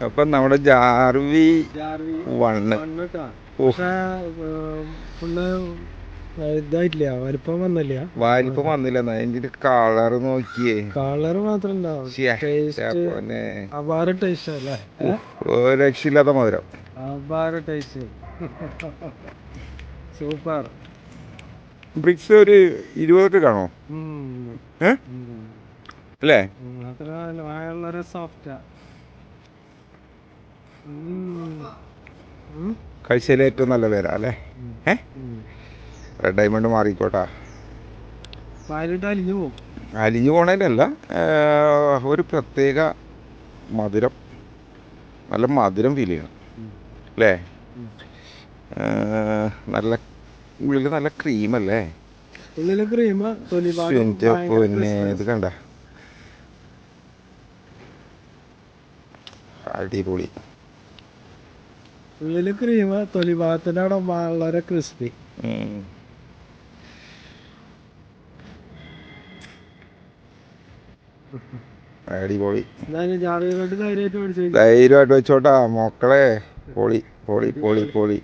അപ്പം നമ്മുടെ ജാർവി one full ഇതായിട്ടില്ല, വലിപ്പം വന്നില്ല. വലിപ്പം വന്നില്ല. അതിന്റെ കളർ നോക്കിയേ, കളർ മാത്രല്ല അപാര ടേസ്റ്റ് അല്ലേ, ഒരു രക്ഷയില്ലാത്ത മധുരം, അപാര ടേസ്റ്റ്, സൂപ്പർ. ബ്രിക്സ് ഒരു 20 കാണോ അല്ലേ? അത്ര വളരെ സോഫ്റ്റാ. കഴിച്ചതിൽ ഏറ്റവും നല്ല പേരാ അല്ലേ? റെഡ് ഡയമണ്ട് മാറിക്കോട്ടാ. അലിഞ്ഞു പോണേലല്ല, ഒരു പ്രത്യേക മധുരം, നല്ല മധുരം ഫീൽ ചെയ്യണം അല്ലേ? നല്ല ഉള്ളിൽ നല്ല ക്രീമല്ലേ? പിന്നെ ഇത് കണ്ട അടിപൊളി. ഉള്ളില് ക്രീം, തൊലി ഭാഗത്തിന്റെ അവിടെ വളരെ ക്രിസ്പി. അടിപൊളി. ധൈര്യമായിട്ട് ധൈര്യമായിട്ട് വെച്ചോട്ടാ മക്കളെ. പൊളി പൊളി പൊളി പൊളി.